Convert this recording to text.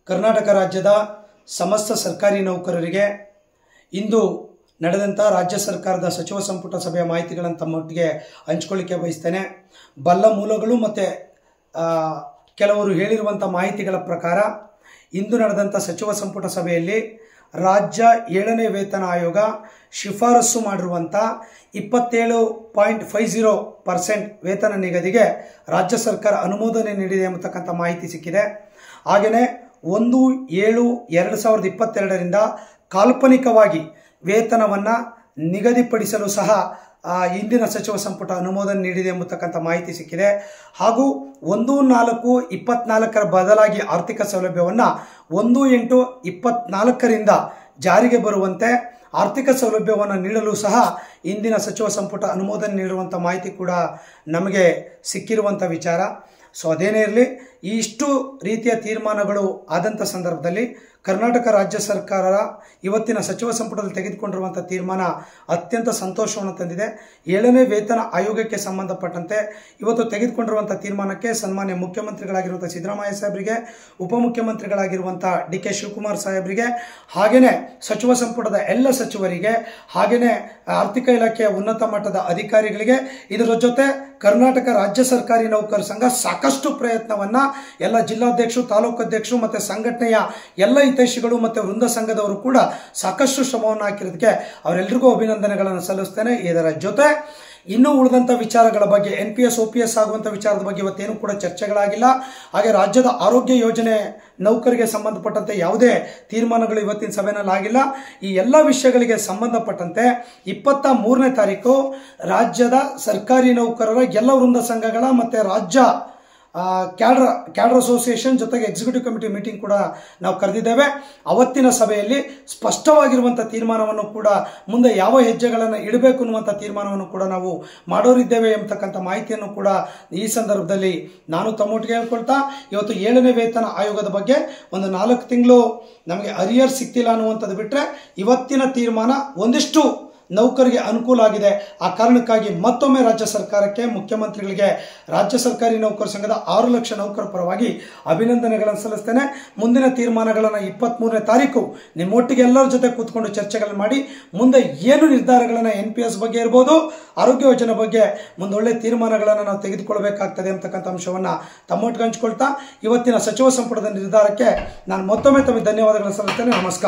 ಕರ್ನಾಟಕ ರಾಜ್ಯದ ಸಮಸ್ತ ಸರ್ಕಾರಿ ನೌಕರರಿಗೆ ಇಂದು ನಡೆದಂತ ರಾಜ್ಯ ಸರ್ಕಾರದ ಸಚಿವ ಸಂಪುಟ ಸಭೆಯ ಮಾಹಿತಿಗಳನ್ನು ತಮ್ಮೊಟ್ಟಿಗೆ ಹಂಚಿಕೊಳ್ಳಿಕ್ಕೆ ಬಯಸ್ತೇನೆ. ಬಲ್ಲ ಮೂಲಗಳು ಮತ್ತು ಕೆಲವರು ಹೇಳಿರುವಂಥ ಮಾಹಿತಿಗಳ ಪ್ರಕಾರ ಇಂದು ನಡೆದಂಥ ಸಚಿವ ಸಂಪುಟ ಸಭೆಯಲ್ಲಿ ರಾಜ್ಯ 7ನೇ ವೇತನ ಆಯೋಗ ಶಿಫಾರಸು ಮಾಡಿರುವಂಥ 27.50% ವೇತನ ನಿಗದಿಗೆ ರಾಜ್ಯ ಸರ್ಕಾರ ಅನುಮೋದನೆ ನೀಡಿದೆ ಎಂಬತಕ್ಕಂಥ ಮಾಹಿತಿ ಸಿಕ್ಕಿದೆ. ಹಾಗೆಯೇ 1/7/2022ರಿಂದ ಕಾಲ್ಪನಿಕವಾಗಿ ವೇತನವನ್ನು ನಿಗದಿಪಡಿಸಲು ಸಹ ಇಂದಿನ ಸಚಿವ ಸಂಪುಟ ಅನುಮೋದನೆ ನೀಡಿದೆ ಎಂಬತಕ್ಕಂಥ ಮಾಹಿತಿ ಸಿಕ್ಕಿದೆ. ಹಾಗೂ 1/4/24ರ ಬದಲಾಗಿ ಆರ್ಥಿಕ ಸೌಲಭ್ಯವನ್ನು 1/8/24ರಿಂದ ಜಾರಿಗೆ ಬರುವಂತೆ ಆರ್ಥಿಕ ಸೌಲಭ್ಯವನ್ನು ನೀಡಲು ಸಹ ಇಂದಿನ ಸಚಿವ ಸಂಪುಟ ಅನುಮೋದನೆ ನೀಡುವಂಥ ಮಾಹಿತಿ ಕೂಡ ನಮಗೆ ಸಿಕ್ಕಿರುವಂಥ ವಿಚಾರ. ಸೊ ಅದೇನೇ ಇರಲಿ, ಇಷ್ಟು ರೀತಿಯ ತೀರ್ಮಾನಗಳು ಆದಂಥ ಸಂದರ್ಭದಲ್ಲಿ ಕರ್ನಾಟಕ ರಾಜ್ಯ ಸರ್ಕಾರ ಇವತ್ತಿನ ಸಚಿವ ಸಂಪುಟದಲ್ಲಿ ತೆಗೆದುಕೊಂಡಿರುವಂಥ ತೀರ್ಮಾನ ಅತ್ಯಂತ ಸಂತೋಷವನ್ನು ತಂದಿದೆ. 7ನೇ ವೇತನ ಆಯೋಗಕ್ಕೆ ಸಂಬಂಧಪಟ್ಟಂತೆ ಇವತ್ತು ತೆಗೆದುಕೊಂಡಿರುವಂಥ ತೀರ್ಮಾನಕ್ಕೆ ಸನ್ಮಾನ್ಯ ಮುಖ್ಯಮಂತ್ರಿಗಳಾಗಿರುವಂಥ ಸಿದ್ದರಾಮಯ್ಯ ಸಾಹೇಬರಿಗೆ, ಉಪಮುಖ್ಯಮಂತ್ರಿಗಳಾಗಿರುವಂಥ ಡಿ ಕೆ ಶಿವಕುಮಾರ್ ಸಾಹೇಬರಿಗೆ, ಹಾಗೆಯೇ ಸಚಿವ ಸಂಪುಟದ ಎಲ್ಲ ಸಚಿವರಿಗೆ, ಹಾಗೆಯೇ ಆರ್ಥಿಕ ಇಲಾಖೆಯ ಉನ್ನತ ಮಟ್ಟದ ಅಧಿಕಾರಿಗಳಿಗೆ, ಇದರ ಜೊತೆ ಕರ್ನಾಟಕ ರಾಜ್ಯ ಸರ್ಕಾರಿ ನೌಕರ ಸಂಘ ಸಾಕಷ್ಟು ಪ್ರಯತ್ನವನ್ನ ಎಲ್ಲ ಜಿಲ್ಲಾಧ್ಯಕ್ಷರು, ತಾಲೂಕು ಅಧ್ಯಕ್ಷರು ಮತ್ತು ಸಂಘಟನೆಯ ಎಲ್ಲ ಹಿತೈಷಿಗಳು ಮತ್ತು ವೃಂದ ಸಂಘದವರು ಕೂಡ ಸಾಕಷ್ಟು ಶ್ರಮವನ್ನು ಹಾಕಿರೋದಕ್ಕೆ ಅವರೆಲ್ಲರಿಗೂ ಅಭಿನಂದನೆಗಳನ್ನು ಸಲ್ಲಿಸ್ತೇನೆ. ಇದರ ಜೊತೆ ಇನ್ನೂ ಉಳಿದಂಥ ವಿಚಾರಗಳ ಬಗ್ಗೆ NPS OPS ಆಗುವಂಥ ವಿಚಾರದ ಬಗ್ಗೆ ಇವತ್ತೇನು ಕೂಡ ಚರ್ಚೆಗಳಾಗಿಲ್ಲ. ಹಾಗೆ ರಾಜ್ಯದ ಆರೋಗ್ಯ ಯೋಜನೆ ನೌಕರಿಗೆ ಸಂಬಂಧಪಟ್ಟಂತೆ ಯಾವುದೇ ತೀರ್ಮಾನಗಳು ಇವತ್ತಿನ ಸಭೆಯಲ್ಲಿ ಆಗಿಲ್ಲ. ಈ ಎಲ್ಲ ವಿಷಯಗಳಿಗೆ ಸಂಬಂಧಪಟ್ಟಂತೆ 23ನೇ ತಾರೀಕು ರಾಜ್ಯದ ಸರ್ಕಾರಿ ನೌಕರರ ಎಲ್ಲ ವೃಂದ ಸಂಘಗಳ ಮತ್ತು ರಾಜ್ಯ ಕ್ಯಾಡರ್ ಅಸೋಸಿಯೇಷನ್ ಜೊತೆಗೆ ಎಕ್ಸಿಕ್ಯೂಟಿವ್ ಕಮಿಟಿ ಮೀಟಿಂಗ್ ಕೂಡ ನಾವು ಕರೆದಿದ್ದೇವೆ. ಅವತ್ತಿನ ಸಭೆಯಲ್ಲಿ ಸ್ಪಷ್ಟವಾಗಿರುವಂಥ ತೀರ್ಮಾನವನ್ನು ಕೂಡ ಮುಂದೆ ಯಾವ ಹೆಜ್ಜೆಗಳನ್ನು ಇಡಬೇಕು ಅನ್ನುವಂಥ ತೀರ್ಮಾನವನ್ನು ಕೂಡ ನಾವು ಮಾಡೋರಿದ್ದೇವೆ ಎಂಬತಕ್ಕಂಥ ಮಾಹಿತಿಯನ್ನು ಕೂಡ ಈ ಸಂದರ್ಭದಲ್ಲಿ ನಾನು ತಮ್ಮೊಟ್ಟಿಗೆ ಹೇಳ್ಕೊಳ್ತಾ, ಇವತ್ತು 7ನೇ ವೇತನ ಆಯೋಗದ ಬಗ್ಗೆ ಒಂದು 4 ತಿಂಗಳು ನಮಗೆ ಅರಿಯರ್ ಸಿಕ್ತಿಲ್ಲ ಅನ್ನುವಂಥದ್ದು ಬಿಟ್ಟರೆ ಇವತ್ತಿನ ತೀರ್ಮಾನ ಒಂದಿಷ್ಟು ನೌಕರಿಗೆ ಅನುಕೂಲ ಆಗಿದೆ. ಆ ಕಾರಣಕ್ಕಾಗಿ ಮತ್ತೊಮ್ಮೆ ರಾಜ್ಯ ಸರ್ಕಾರಕ್ಕೆ, ಮುಖ್ಯಮಂತ್ರಿಗಳಿಗೆ, ರಾಜ್ಯ ಸರ್ಕಾರಿ ನೌಕರ ಸಂಘದ 6 ಲಕ್ಷ ನೌಕರ ಪರವಾಗಿ ಅಭಿನಂದನೆಗಳನ್ನು ಸಲ್ಲಿಸ್ತೇನೆ. ಮುಂದಿನ ತೀರ್ಮಾನಗಳನ್ನು 23ನೇ ತಾರೀಕು ನಿಮ್ಮೊಟ್ಟಿಗೆ ಎಲ್ಲರ ಜೊತೆ ಕೂತ್ಕೊಂಡು ಚರ್ಚೆಗಳನ್ನು ಮಾಡಿ ಮುಂದೆ ಏನು ನಿರ್ಧಾರಗಳನ್ನು NPS ಬಗ್ಗೆ ಇರ್ಬೋದು, ಆರೋಗ್ಯ ಯೋಜನೆ ಬಗ್ಗೆ ಮುಂದೊಳ್ಳೆ ತೀರ್ಮಾನಗಳನ್ನು ನಾವು ತೆಗೆದುಕೊಳ್ಳಬೇಕಾಗ್ತದೆ ಅಂತಕ್ಕಂಥ ಅಂಶವನ್ನು ತಮ್ಮೊಟ್ಟಿಗೆ ಹಂಚಿಕೊಳ್ತಾ ಇವತ್ತಿನ ಸಚಿವ ಸಂಪುಟದ ನಿರ್ಧಾರಕ್ಕೆ ನಾನು ಮತ್ತೊಮ್ಮೆ ತಮಗೆ ಧನ್ಯವಾದಗಳನ್ನು ಸಲ್ಲಿಸ್ತೇನೆ. ನಮಸ್ಕಾರ.